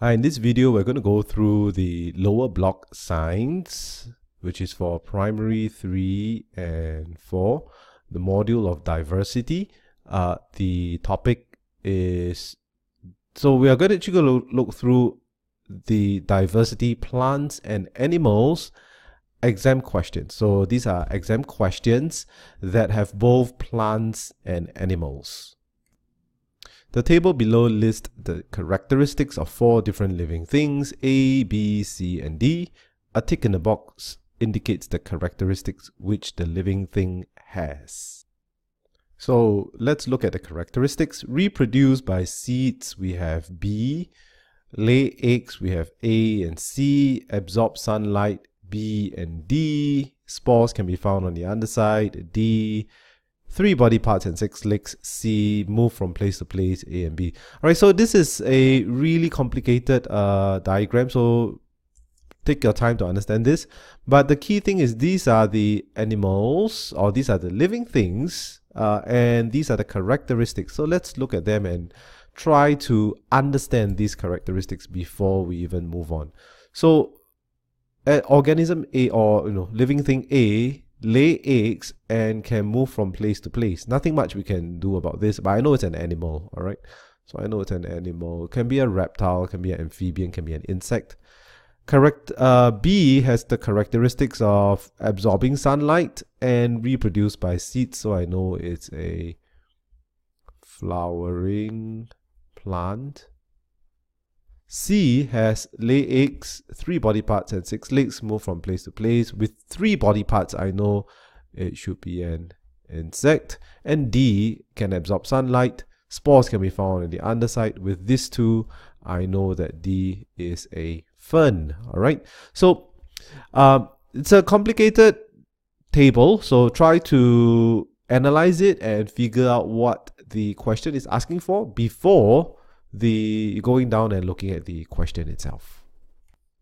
In this video, we're going to go through the lower block science, which is for primary 3 and 4, the module of diversity. The topic is, so we are going to actually look through the diversity plants and animals exam questions. So these are exam questions that have both plants and animals. The table below lists the characteristics of 4 different living things, A, B, C, and D. A tick in the box indicates the characteristics which the living thing has. So let's look at the characteristics. Reproduce by seeds, we have B. Lay eggs, we have A and C. Absorb sunlight, B and D. Spores can be found on the underside, D. 3 body parts and 6 legs, C. Move from place to place, A and B. Alright, so this is a really complicated diagram, so take your time to understand this. But the key thing is these are the animals, or these are the living things, and these are the characteristics. So let's look at them and try to understand these characteristics before we even move on. So organism A, or living thing A, lay eggs and can move from place to place. Nothing much we can do about this, but I know it's an animal, all right? So I know it's an animal. It can be a reptile, can be an amphibian, can be an insect. B has the characteristics of absorbing sunlight and reproduce by seeds, so I know it's a flowering plant. C has lay eggs, 3 body parts and 6 legs, move from place to place. With 3 body parts, I know it should be an insect. And D can absorb sunlight. Spores can be found on the underside. With these 2, I know that D is a fern. All right. So it's a complicated table. So try to analyze it and figure out what the question is asking for before going down and looking at the question itself.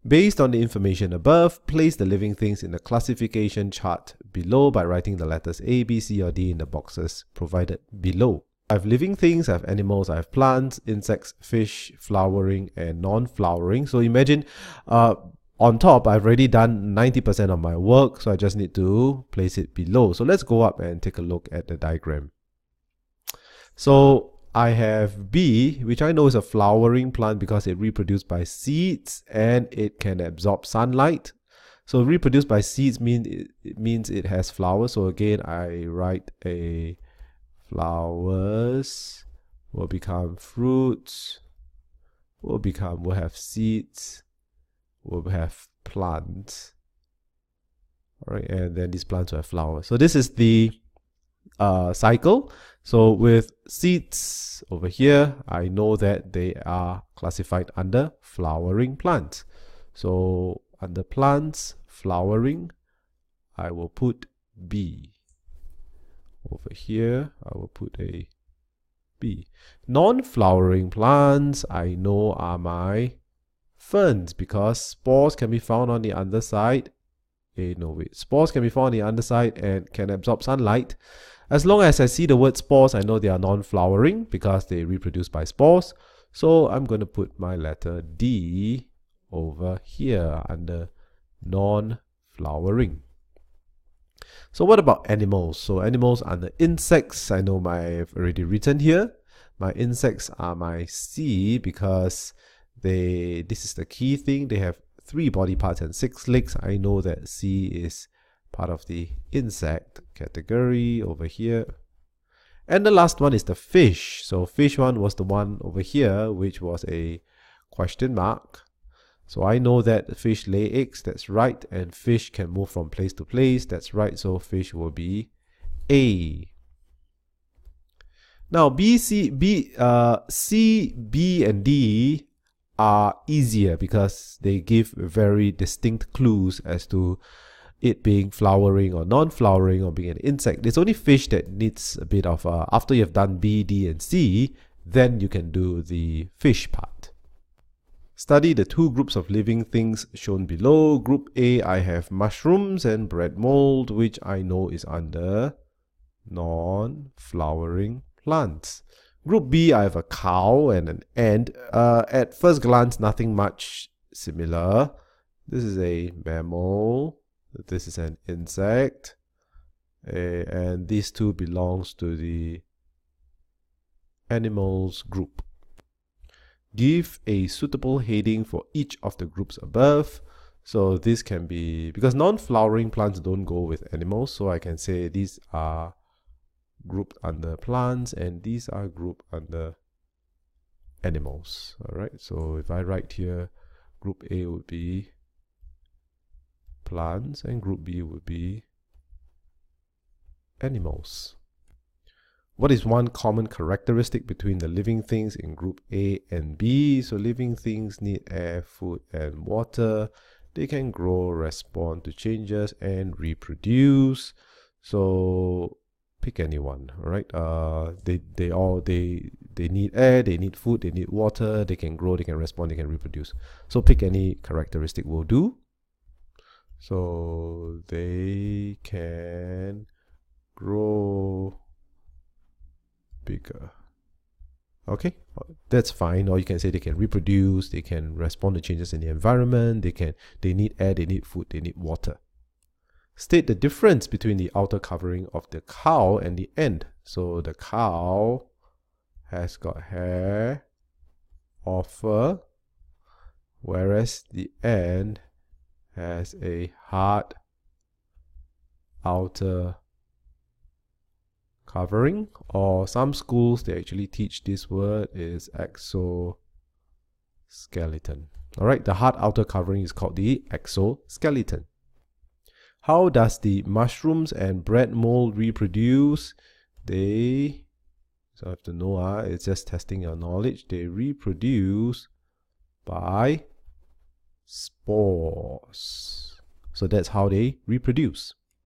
Based on the information above, place the living things in the classification chart below by writing the letters A, B, C, or D in the boxes provided below. I have living things, I have animals, I have plants, insects, fish, flowering, and non-flowering. So imagine on top, I've already done 90% of my work, so I just need to place it below. So let's go up and take a look at the diagram. So I have B, which I know is a flowering plant because it reproduces by seeds and it can absorb sunlight. So reproduce by seeds means it has flowers. So again, I write a flowers will become fruits, will have seeds, will have plants. All right, and then these plants will have flowers. So this is the cycle. So with seeds over here, I know that they are classified under flowering plants. So under plants, flowering, I will put B. Over here, I will put a B. Non-flowering plants, I know are my ferns because spores can be found on the underside. Spores can be found on the underside and can absorb sunlight. As long as I see the word spores, I know they are non-flowering because they reproduce by spores. So I'm going to put my letter D over here under non-flowering. So what about animals? So animals under insects, I know I've already written here. My insects are my C because this is the key thing. They have 3 body parts and 6 legs. I know that C is part of the insect category over here. And the last one is the fish. So fish one was the one over here, which was a question mark. So I know that fish lay eggs, that's right, and fish can move from place to place, that's right, so fish will be A. Now C, B, and D are easier because they give very distinct clues as to it being flowering or non-flowering or being an insect. It's only fish that needs a bit of after you've done B, D, and C, then you can do the fish part. Study the 2 groups of living things shown below. Group A, I have mushrooms and bread mold, which I know is under non-flowering plants. Group B, I have a cow and an ant. At first glance, nothing much similar. This is a mammal. This is an insect. And these two belongs to the animals group. Give a suitable heading for each of the groups above. So this can be, because non-flowering plants don't go with animals, so I can say these are grouped under plants and these are grouped under animals. All right, so if I write here, group A would be plants and group B would be animals. What is one common characteristic between the living things in group A and B? So living things need air, food, and water. They can grow, respond to changes, and reproduce. So pick anyone, all right? They need air, they need food, they need water, they can grow, they can respond, they can reproduce. So pick any characteristic will do. So they can grow bigger. Okay, that's fine. Or you can say they can reproduce, they can respond to changes in the environment, they need air, they need food, they need water. State the difference between the outer covering of the cow and the ant. So the cow has got hair or fur, whereas the ant has a hard outer covering, or some schools they actually teach this word is exoskeleton. All right, the hard outer covering is called the exoskeleton. How does the mushrooms and bread mold reproduce? So I have to know, it's just testing your knowledge. They reproduce by spores. So that's how they reproduce.